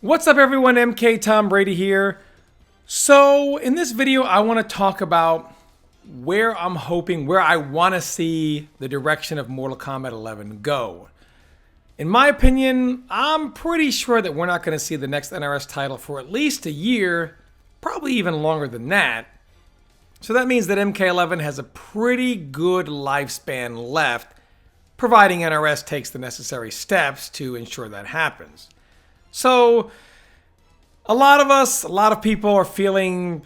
What's up everyone, MK Tom Brady here. So in this video I want to talk about where I want to see the direction of Mortal Kombat 11 go. In my opinion, I'm pretty sure that we're not going to see the next NRS title for at least a year, probably even longer than that. So that means that MK11 has a pretty good lifespan left, providing NRS takes the necessary steps to ensure that happens. So a lot of people are feeling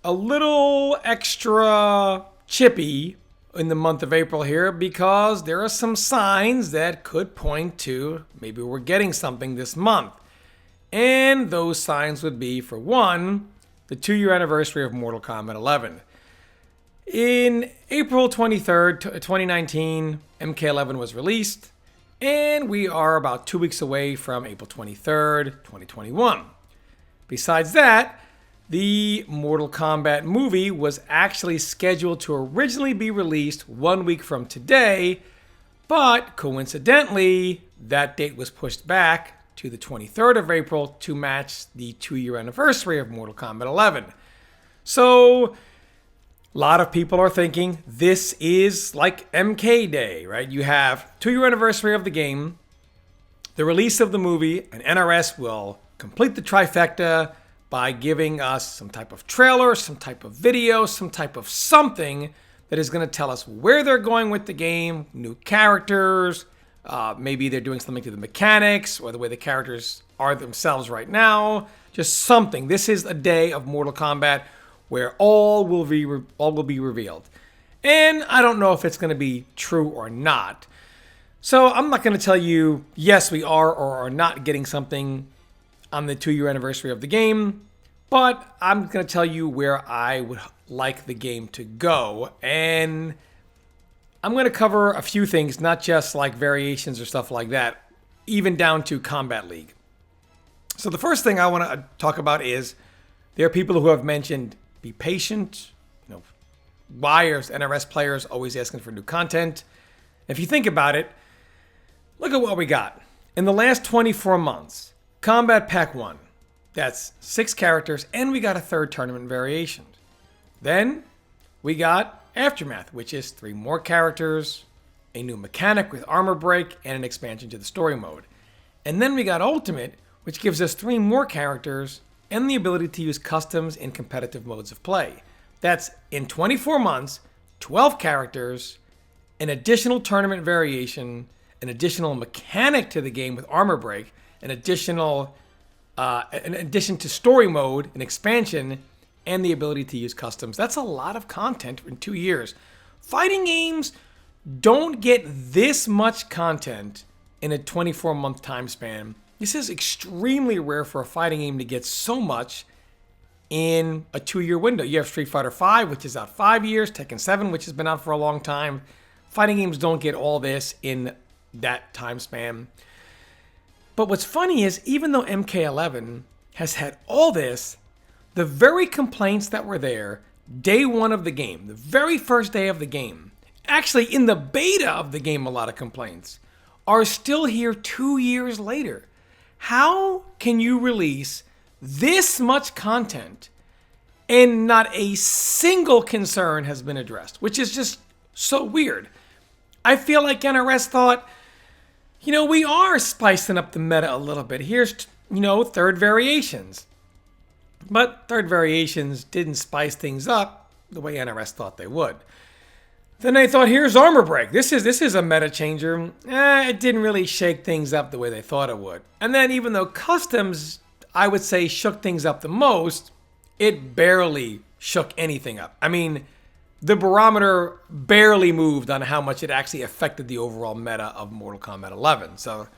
a little extra chippy in the month of April here because there are some signs that could point to maybe we're getting something this month. And those signs would be, for one, the 2-year anniversary of Mortal Kombat 11. In April 23rd, 2019, MK11 was released, and we are about 2 weeks away from April 23rd, 2021. Besides that, the Mortal Kombat movie was actually scheduled to originally be released 1 week from today, but coincidentally, that date was pushed back to the 23rd of April to match the 2-year anniversary of Mortal Kombat 11. So a lot of people are thinking this is like MK Day, right? You have 2-year anniversary of the game, the release of the movie, and NRS will complete the trifecta by giving us some type of trailer, some type of video, some type of something that is going to tell us where they're going with the game, new characters, maybe they're doing something to the mechanics or the way the characters are themselves right now, just something. This is a day of Mortal Kombat where all will be revealed. And I don't know if it's going to be true or not. So I'm not going to tell you, yes, we are or are not getting something on the 2-year anniversary of the game, but I'm going to tell you where I would like the game to go. And I'm going to cover a few things, not just like variations or stuff like that, even down to Combat League. So the first thing I want to talk about is there are people who have mentioned be patient. Why are NRS players always asking for new content? If you think about it, look at what we got. In the last 24 months, Combat Pack 1, that's 6 characters, and we got a 3rd tournament variation. Then we got Aftermath, which is 3 more characters, a new mechanic with armor break, and an expansion to the story mode. And then we got Ultimate, which gives us 3 more characters and the ability to use customs in competitive modes of play. That's, in 24 months, 12 characters, an additional tournament variation, an additional mechanic to the game with armor break, an addition to story mode, an expansion, and the ability to use customs. That's a lot of content in 2 years. Fighting games don't get this much content in a 24-month time span. This is extremely rare for a fighting game to get so much in a 2-year window. You have Street Fighter V, which is out 5 years, Tekken 7, which has been out for a long time. Fighting games don't get all this in that time span. But what's funny is, even though MK11 has had all this, the very complaints that were there day one of the game, the very first day of the game, actually in the beta of the game, a lot of complaints, are still here 2 years later. How can you release this much content and not a single concern has been addressed, which is just so weird. I feel like NRS thought, we are spicing up the meta a little bit. Here's, 3rd variations. But 3rd variations didn't spice things up the way NRS thought they would. Then they thought, here's armor break. This is a meta changer. It didn't really shake things up the way they thought it would. And then even though customs, I would say, shook things up the most, it barely shook anything up. I mean, the barometer barely moved on how much it actually affected the overall meta of Mortal Kombat 11. So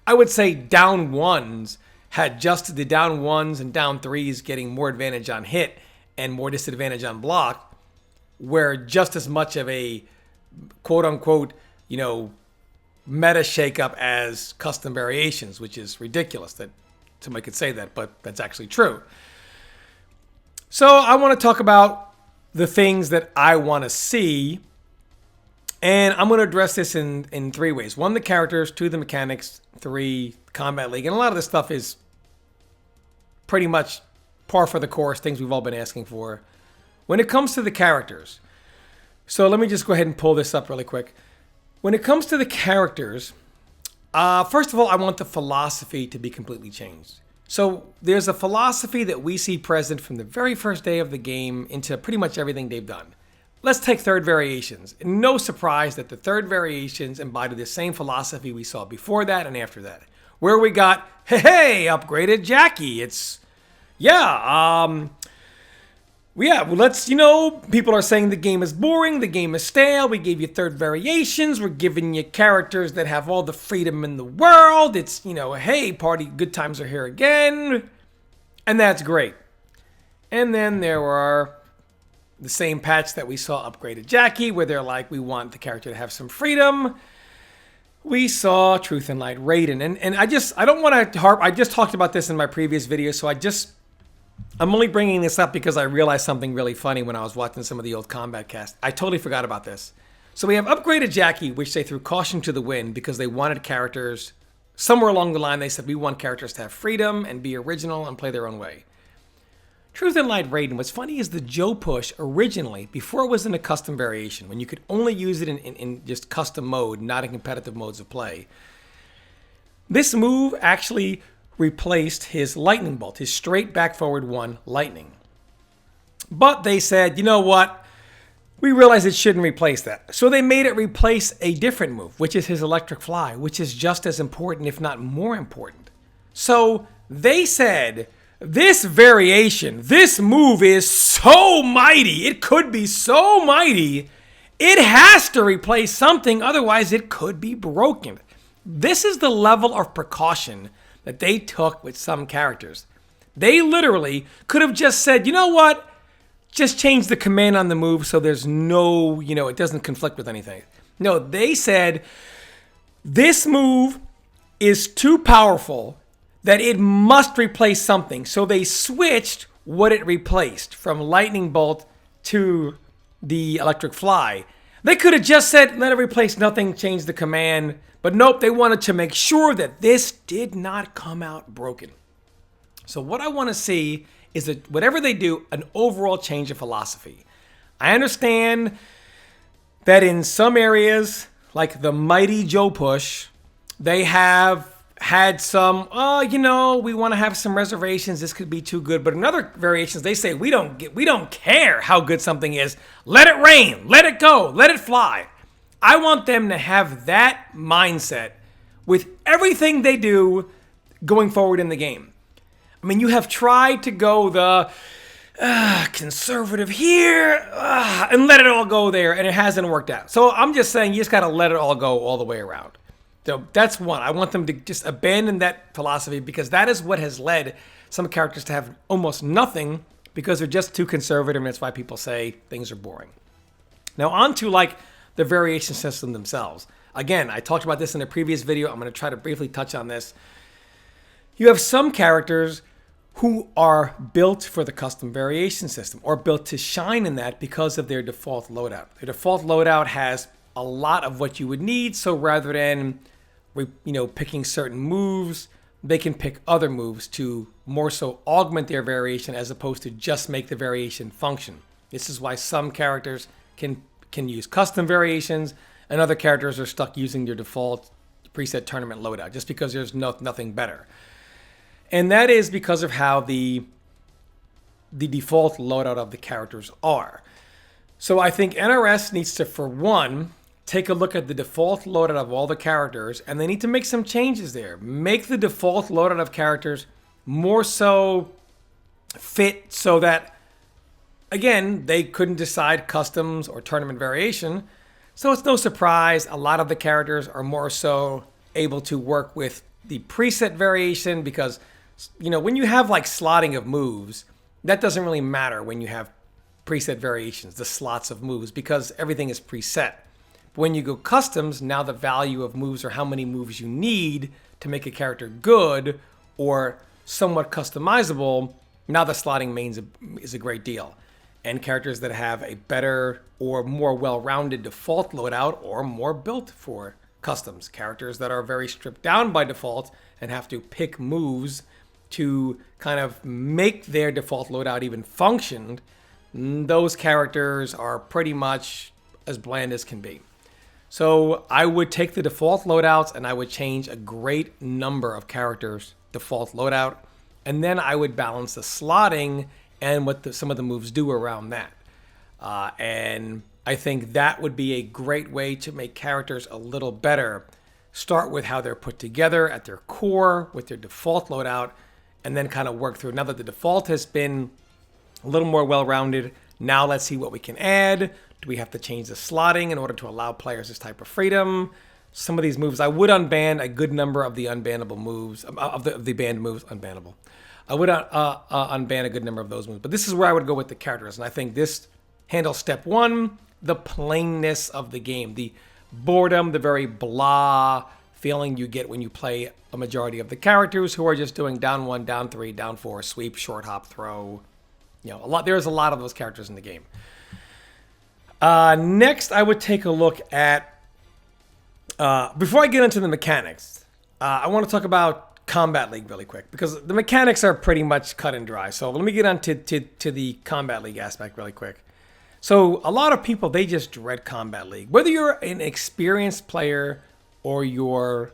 I would say down ones had just the down ones and down threes getting more advantage on hit and more disadvantage on block, where just as much of a quote-unquote, meta shakeup as custom variations, which is ridiculous that somebody could say that, but that's actually true. So I want to talk about the things that I want to see, and I'm going to address this in 3 ways. 1, the characters. 2, the mechanics. 3, Combat League. And a lot of this stuff is pretty much par for the course, things we've all been asking for. When it comes to the characters, so let me just go ahead and pull this up really quick. When it comes to the characters, first of all, I want the philosophy to be completely changed. So there's a philosophy that we see present from the very first day of the game into pretty much everything they've done. Let's take third variations. No surprise that the third variations embody the same philosophy we saw before that and after that. Where we got, hey, upgraded Jackie. It's, well, let's, people are saying the game is boring, the game is stale, we gave you third variations, we're giving you characters that have all the freedom in the world, it's, hey, party, good times are here again, and that's great. And then there are the same patch that we saw upgraded Jackie, where they're like, we want the character to have some freedom. We saw Truth and Light Raiden, and I don't want to harp, I just talked about this in my previous video, so I'm only bringing this up because I realized something really funny when I was watching some of the old combat cast. I totally forgot about this. So we have upgraded Jackie, which they threw caution to the wind because they wanted characters, somewhere along the line they said, we want characters to have freedom and be original and play their own way. Truth and Light Raiden, what's funny is the Joe push originally, before it was in a custom variation, when you could only use it in just custom mode, not in competitive modes of play. This move actually replaced his lightning bolt, his straight back forward one lightning. But they said, you know what? We realized it shouldn't replace that. So they made it replace a different move, which is his electric fly, which is just as important, if not more important. So they said, this variation, this move is so mighty, it could be so mighty, it has to replace something, otherwise it could be broken. This is the level of precaution that they took with some characters. They literally could have just said, you know what? Just change the command on the move so there's no, it doesn't conflict with anything. No, they said, this move is too powerful that it must replace something. So they switched what it replaced from lightning bolt to the electric fly. They could have just said, let it replace nothing, change the command. But nope, they wanted to make sure that this did not come out broken. So what I want to see is that whatever they do, an overall change of philosophy. I understand that in some areas, like the mighty Joe push, they have had some, we want to have some reservations. This could be too good. But in other variations, they say, we don't care how good something is. Let it rain, let it go, let it fly. I want them to have that mindset with everything they do going forward in the game. I mean, you have tried to go the conservative here and let it all go there, and it hasn't worked out. So I'm just saying you just got to let it all go all the way around. So that's one. I want them to just abandon that philosophy because that is what has led some characters to have almost nothing because they're just too conservative, and that's why people say things are boring. Now on to the variation system themselves. Again, I talked about this in a previous video. I'm going to try to briefly touch on this. You have some characters who are built for the custom variation system or built to shine in that because of their default loadout. Their default loadout has a lot of what you would need. So rather than picking certain moves, they can pick other moves to more so augment their variation as opposed to just make the variation function. This is why some characters can use custom variations and other characters are stuck using their default preset tournament loadout just because there's nothing better. And that is because of how the default loadout of the characters are. So I think NRS needs to, for one, take a look at the default loadout of all the characters, and they need to make some changes there. Make the default loadout of characters more so fit so that, again, they couldn't decide customs or tournament variation. So it's no surprise a lot of the characters are more so able to work with the preset variation because, when you have slotting of moves, that doesn't really matter when you have preset variations, the slots of moves, because everything is preset. But when you go customs, now the value of moves or how many moves you need to make a character good or somewhat customizable, now the slotting is a great deal. And characters that have a better or more well-rounded default loadout or more built for customs. Characters that are very stripped down by default and have to pick moves to kind of make their default loadout even function, those characters are pretty much as bland as can be. So I would take the default loadouts and I would change a great number of characters' default loadout, and then I would balance the slotting and what some of the moves do around that. And I think that would be a great way to make characters a little better. Start with how they're put together at their core with their default loadout, and then kind of work through. Now that the default has been a little more well-rounded, now let's see what we can add. Do we have to change the slotting in order to allow players this type of freedom? Some of these moves, I would unban a good number of the unbannable moves, of the banned moves, unbannable. I would unban a good number of those moves, but this is where I would go with the characters, and I think this handles step one, the plainness of the game, the boredom, the very blah feeling you get when you play a majority of the characters who are just doing down 1, down 3, down 4, sweep, short hop, throw. You know, there's a lot of those characters in the game. Next, I would take a look at, before I get into the mechanics, I want to talk about Combat League really quick, because the mechanics are pretty much cut and dry. So let me get on to the Combat League aspect really quick. So a lot of people, they just dread Combat League. Whether you're an experienced player or you're,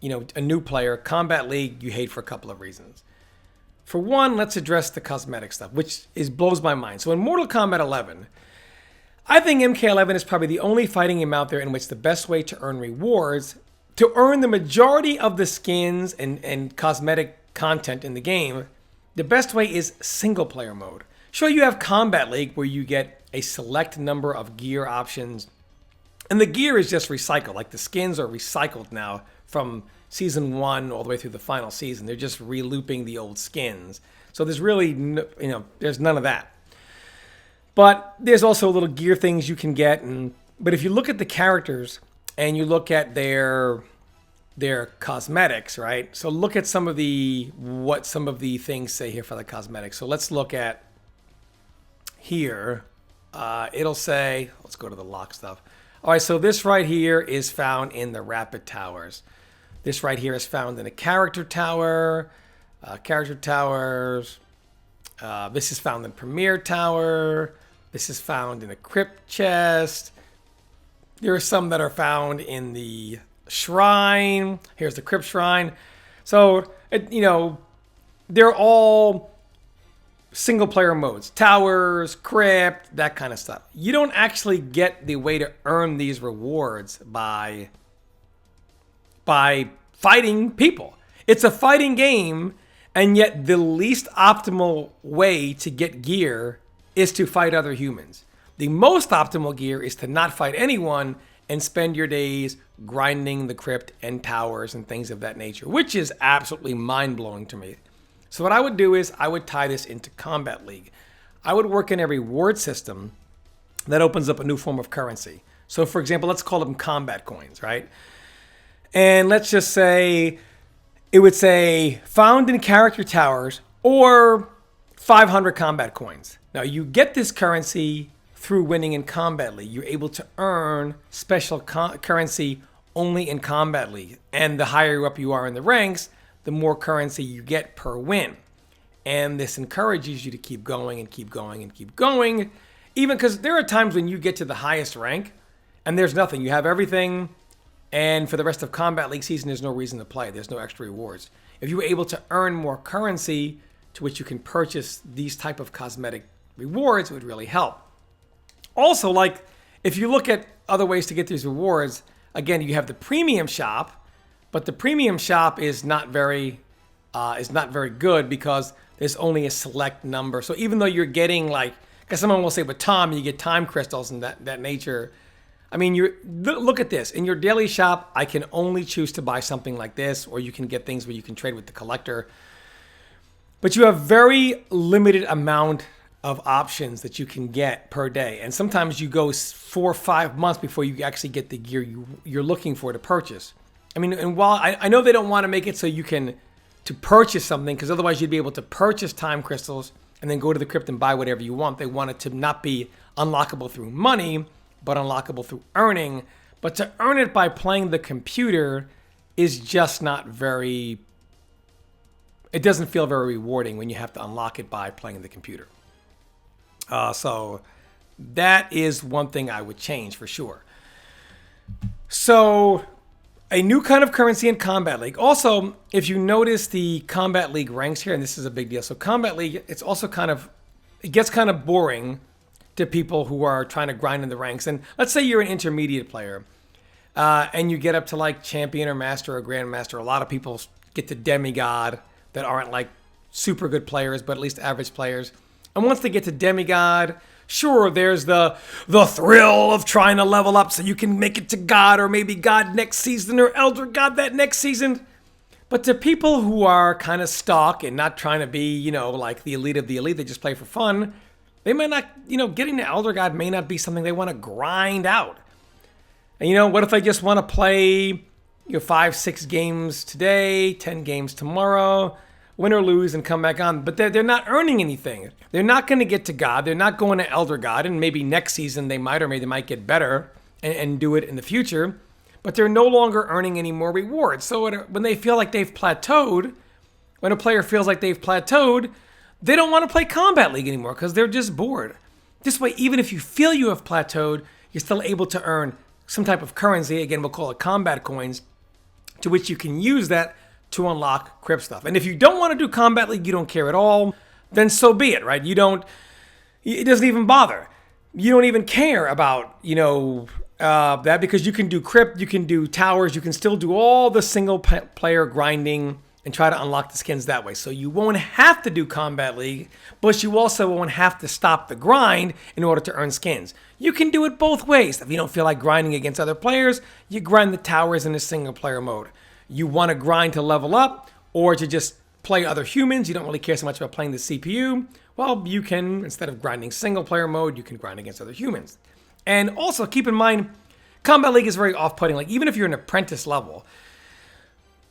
a new player, Combat League you hate for a couple of reasons. For one, let's address the cosmetic stuff, which blows my mind. So in Mortal Kombat 11, I think MK11 is probably the only fighting game out there in which the best way to earn rewards, to earn the majority of the skins and cosmetic content in the game, the best way is single player mode. Sure, you have Combat League where you get a select number of gear options, and the gear is just recycled. Like the skins are recycled now from season 1 all the way through the final season. They're just re-looping the old skins. So there's really, there's none of that. But there's also little gear things you can get. But if you look at the characters and you look at their cosmetics, right? So look at what some of the things say here for the cosmetics. So let's look at here. It'll say, let's go to the lock stuff. All right, so this right here is found in the rapid towers. This right here is found in a character tower. This is found in Premier Tower. This is found in a crypt chest. There are some that are found in the shrine. Here's the crypt shrine. So, they're all single player modes. Towers, crypt, that kind of stuff. You don't actually get the way to earn these rewards by fighting people. It's a fighting game, and yet the least optimal way to get gear is to fight other humans. The most optimal gear is to not fight anyone and spend your days grinding the crypt and towers and things of that nature, which is absolutely mind-blowing to me. So what I would do is I would tie this into Combat League. I would work in a reward system that opens up a new form of currency. So for example, let's call them combat coins, right? And let's just say it would say found in character towers or 500 combat coins. Now you get this currency through winning in Combat League. You're able to earn special currency only in Combat League. And the higher up you are in the ranks, the more currency you get per win. And this encourages you to keep going and keep going and keep going. Even because there are times when you get to the highest rank and there's nothing. You have everything. And for the rest of Combat League season, there's no reason to play. There's no extra rewards. If you were able to earn more currency to which you can purchase these type of cosmetic rewards, it would really help. Also, like, if you look at other ways to get these rewards, again, you have the premium shop, but the premium shop is not very good because there's only a select number. So even though you're getting, like, because someone will say, but Tom, you get time crystals and that nature. I mean, look at this. In your daily shop, I can only choose to buy something like this, or you can get things where you can trade with the collector. But you have very limited amount of options that you can get per day. And sometimes you go 4 or 5 months before you actually get the gear you're looking for to purchase. I mean, and while I know they don't want to make it so you can to purchase something, because otherwise you'd be able to purchase time crystals and then go to the crypt and buy whatever you want. They want it to not be unlockable through money, but unlockable through earning. But to earn it by playing the computer is just not very it doesn't feel very rewarding when you have to unlock it by playing the computer. So that is one thing I would change for sure. So a new kind of currency in Combat League. Also, if you notice the Combat League ranks here, and this is a big deal. So Combat League, it's also it gets kind of boring to people who are trying to grind in the ranks. And let's say you're an intermediate player and you get up to like champion or master or grandmaster. A lot of people get to demigod that aren't like super good players, but at least average players. And once they get to demigod, sure, there's the thrill of trying to level up so you can make it to God, or maybe God next season, or Elder God that next season. But to people who are kind of stuck and not trying to be, like the elite of the elite, they just play for fun, they might not, getting to Elder God may not be something they want to grind out. And what if they just want to play 5, 6 games today, 10 games tomorrow, win or lose, and come back on? But they're not earning anything. They're not going to get to God. They're not going to Elder God. And maybe next season they might, or maybe they might get better and do it in the future. But they're no longer earning any more rewards. So when they feel like they've plateaued, when a player feels like they've plateaued, they don't want to play Combat League anymore because they're just bored. This way, even if you feel you have plateaued, you're still able to earn some type of currency. Again, we'll call it combat coins, to which you can use that to unlock crypt stuff. And if you don't want to do Combat League, you don't care at all, then so be it, right? It doesn't even bother. You don't even care about, that, because you can do crypt, you can do towers, you can still do all the single player grinding and try to unlock the skins that way. So you won't have to do Combat League, but you also won't have to stop the grind in order to earn skins. You can do it both ways. If you don't feel like grinding against other players, you grind the towers in a single player mode. You want to grind to level up, or to just play other humans, you don't really care so much about playing the CPU, well, you can, instead of grinding single player mode, you can grind against other humans. And also keep in mind, Combat League is very off-putting. Like, even if you're an apprentice level,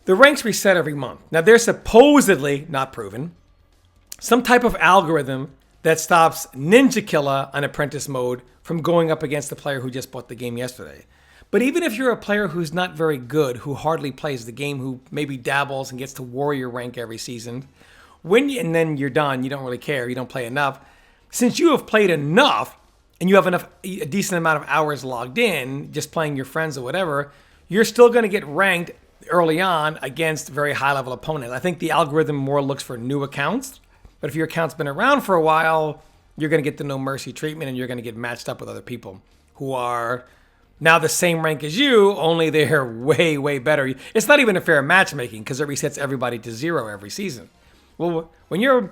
the ranks reset every month. Now, there's supposedly, not proven, some type of algorithm that stops Ninja Killer on apprentice mode from going up against the player who just bought the game yesterday. But even if you're a player who's not very good, who hardly plays the game, who maybe dabbles and gets to warrior rank every season, and then you're done, you don't really care, you don't play enough, since you have played enough and you have a decent amount of hours logged in, just playing your friends or whatever, you're still going to get ranked early on against very high-level opponents. I think the algorithm more looks for new accounts, but if your account's been around for a while, you're going to get the no mercy treatment, and you're going to get matched up with other people who are now the same rank as you, only they're way, way better. It's not even a fair matchmaking because it resets everybody to 0 every season. Well, when a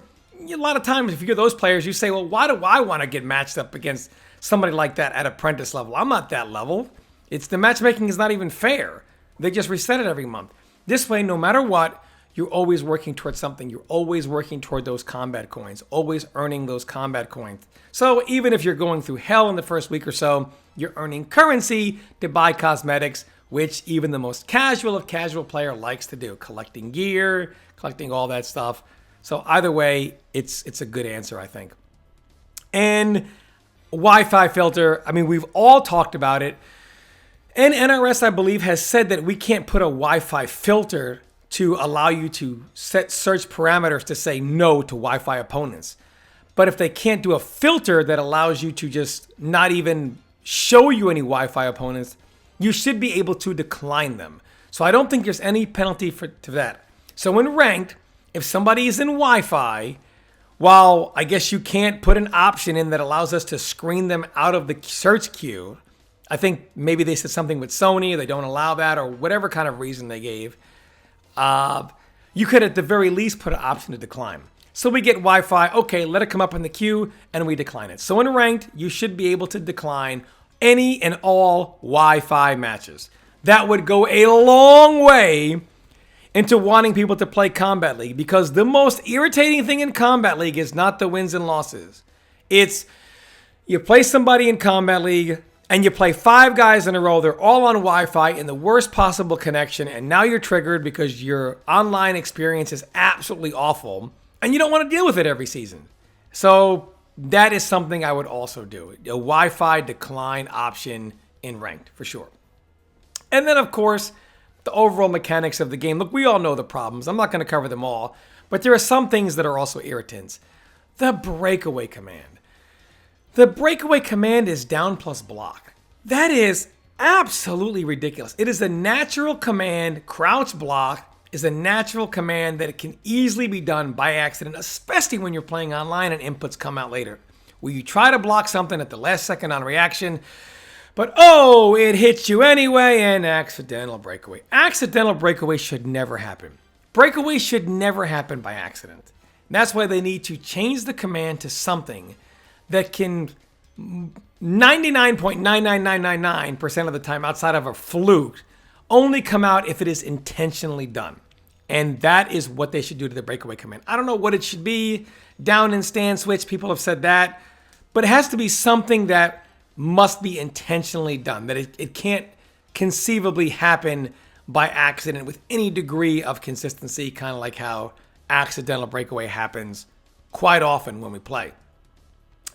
lot of times, if you're those players, you say, well, why do I want to get matched up against somebody like that at apprentice level? I'm not that level. The matchmaking is not even fair. They just reset it every month. This way, no matter what, you're always working towards something. You're always working toward those combat coins, always earning those combat coins. So even if you're going through hell in the first week or so, you're earning currency to buy cosmetics, which even the most casual of casual player likes to do, collecting gear, collecting all that stuff. So either way, it's a good answer, I think. And Wi-Fi filter, I mean, we've all talked about it. And NRS, I believe, has said that we can't put a Wi-Fi filter to allow you to set search parameters to say no to Wi-Fi opponents. But if they can't do a filter that allows you to just not even show you any Wi-Fi opponents, you should be able to decline them. So I don't think there's any penalty to that. So in ranked, if somebody is in Wi-Fi, while I guess you can't put an option in that allows us to screen them out of the search queue, I think maybe they said something with Sony, they don't allow that, or whatever kind of reason they gave. You could at the very least put an option to decline. So we get Wi-Fi, okay, let it come up in the queue, and we decline it. So in ranked, you should be able to decline any and all Wi-Fi matches. That would go a long way into wanting people to play Combat League, because the most irritating thing in Combat League is not the wins and losses. It's you play somebody in Combat League, and you play 5 guys in a row, they're all on Wi-Fi in the worst possible connection, and now you're triggered because your online experience is absolutely awful, and you don't want to deal with it every season. So that is something I would also do. A Wi-Fi decline option in ranked, for sure. And then, of course, the overall mechanics of the game. Look, we all know the problems. I'm not going to cover them all. But there are some things that are also irritants. The breakaway command. The breakaway command is down plus block. That is absolutely ridiculous. It is a natural command. Crouch block is a natural command that it can easily be done by accident, especially when you're playing online and inputs come out later, where you try to block something at the last second on reaction, but oh, it hits you anyway, and accidental breakaway. Accidental breakaway should never happen. Breakaway should never happen by accident. And that's why they need to change the command to something that can 99.99999% of the time, outside of a fluke, only come out if it is intentionally done. And that is what they should do to the breakaway command. I don't know what it should be. Down and stand switch, people have said that. But it has to be something that must be intentionally done, that it can't conceivably happen by accident with any degree of consistency, kind of like how accidental breakaway happens quite often when we play.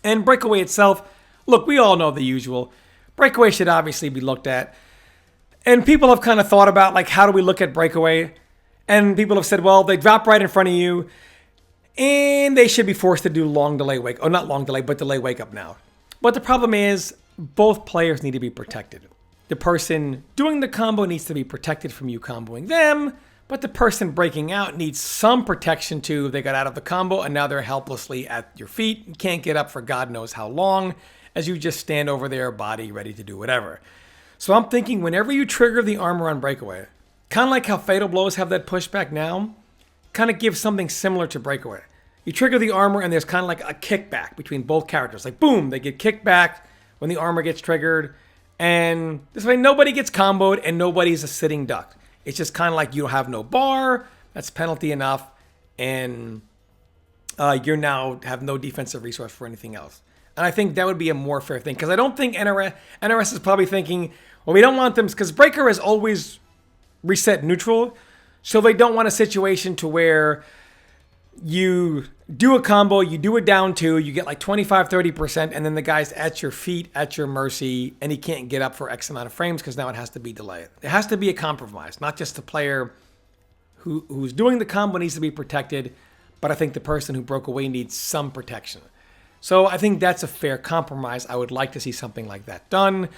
And breakaway itself, look, we all know the usual. Breakaway should obviously be looked at. And people have kind of thought about, like, how do we look at breakaway? And people have said, well, they drop right in front of you, and they should be forced to do long delay wake, or not long delay, but delay wake up now. But the problem is, both players need to be protected. The person doing the combo needs to be protected from you comboing them, but the person breaking out needs some protection too. They got out of the combo and now they're helplessly at your feet and can't get up for God knows how long, as you just stand over their body ready to do whatever. So I'm thinking whenever you trigger the armor on breakaway, kind of like how fatal blows have that pushback now, kind of give something similar to breakaway. You trigger the armor and there's kind of like a kickback between both characters. Like boom, they get kicked back when the armor gets triggered. And this way nobody gets comboed and nobody's a sitting duck. It's just kind of like you have no bar, that's penalty enough, and you now have no defensive resource for anything else. And I think that would be a more fair thing, because I don't think NRS is probably thinking, well, we don't want them, because breaker is always reset neutral, so they don't want a situation to where you do a combo, you do it down two, you get like 25-30%, and then the guy's at your feet, at your mercy, and he can't get up for X amount of frames because now it has to be delayed. It has to be a compromise, not just the player who's doing the combo needs to be protected, but I think the person who broke away needs some protection. So I think that's a fair compromise. I would like to see something like that done.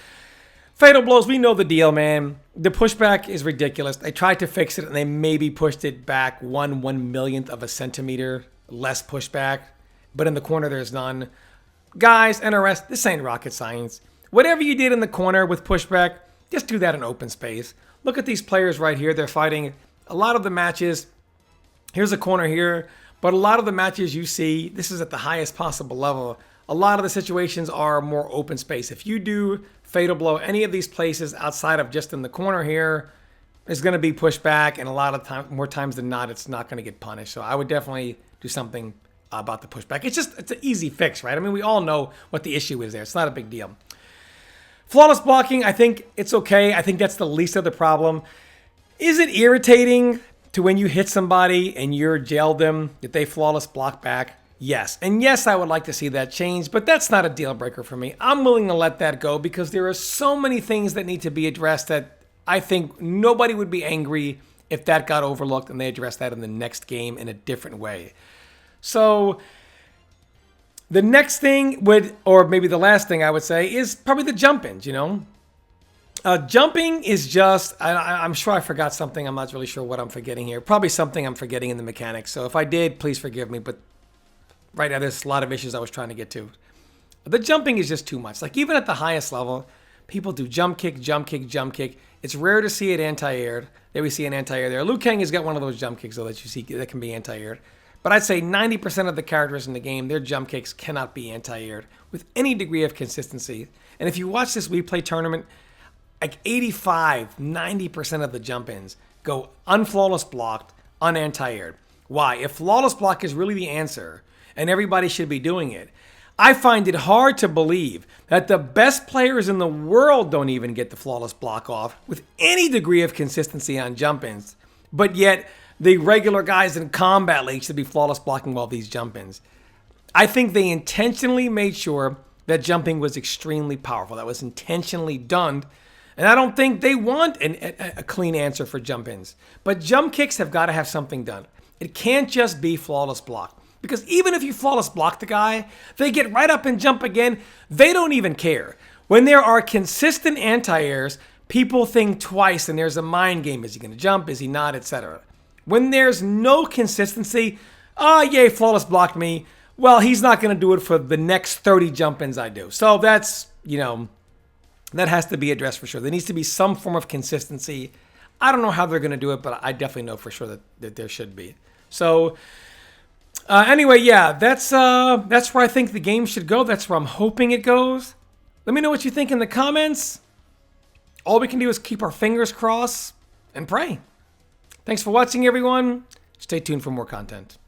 Fatal blows, we know the deal, man. The pushback is ridiculous. They tried to fix it and they maybe pushed it back 1/1,000,000th of a centimeter less pushback, but in the corner there's none. Guys, NRS, this ain't rocket science. Whatever you did in the corner with pushback, just do that in open space. Look at these players right here. They're fighting a lot of the matches. Here's a corner here, but a lot of the matches you see, this is at the highest possible level. A lot of the situations are more open space. If you do fatal blow any of these places outside of just in the corner here, it's going to be pushed back, and a lot of more times than not, it's not going to get punished. So I would definitely do something about the pushback. It's an easy fix, right? I mean, we all know what the issue is there. It's not a big deal. Flawless blocking, I think it's okay. I think that's the least of the problem. Is it irritating to when you hit somebody and you're jailed them, that they flawless block back? Yes. And yes, I would like to see that change, but that's not a deal breaker for me. I'm willing to let that go because there are so many things that need to be addressed that I think nobody would be angry if that got overlooked and they addressed that in the next game in a different way. So the next thing would, or maybe the last thing I would say, is probably the jump-ins, you know? Jumping is just, I'm sure I forgot something. I'm not really sure what I'm forgetting here. Probably something I'm forgetting in the mechanics. So if I did, please forgive me. But right now, there's a lot of issues I was trying to get to. The jumping is just too much. Like, even at the highest level, people do jump kick, jump kick, jump kick. It's rare to see it anti-aired. There we see an anti-air there. Liu Kang has got one of those jump kicks, though, that you see that can be anti-aired. But I'd say 90% of the characters in the game, their jump kicks cannot be anti-aired with any degree of consistency. And if you watch this WePlay tournament, like 85, 90% of the jump-ins go unflawless blocked, unanti-aired. Why? If flawless block is really the answer, and everybody should be doing it, I find it hard to believe that the best players in the world don't even get the flawless block off with any degree of consistency on jump-ins, but yet the regular guys in Combat League should be flawless blocking all these jump-ins. I think they intentionally made sure that jumping was extremely powerful. That was intentionally done, and I don't think they want a clean answer for jump-ins. But jump kicks have got to have something done. It can't just be flawless block. Because even if you flawless block the guy, they get right up and jump again. They don't even care. When there are consistent anti-airs, people think twice and there's a mind game. Is he going to jump? Is he not? Etc. When there's no consistency, yay, flawless blocked me. Well, he's not going to do it for the next 30 jump-ins I do. So that's, that has to be addressed for sure. There needs to be some form of consistency. I don't know how they're going to do it, but I definitely know for sure that there should be. So anyway, yeah, that's where I think the game should go. That's where I'm hoping it goes. Let me know what you think in the comments. All we can do is keep our fingers crossed and pray. Thanks for watching, everyone. Stay tuned for more content.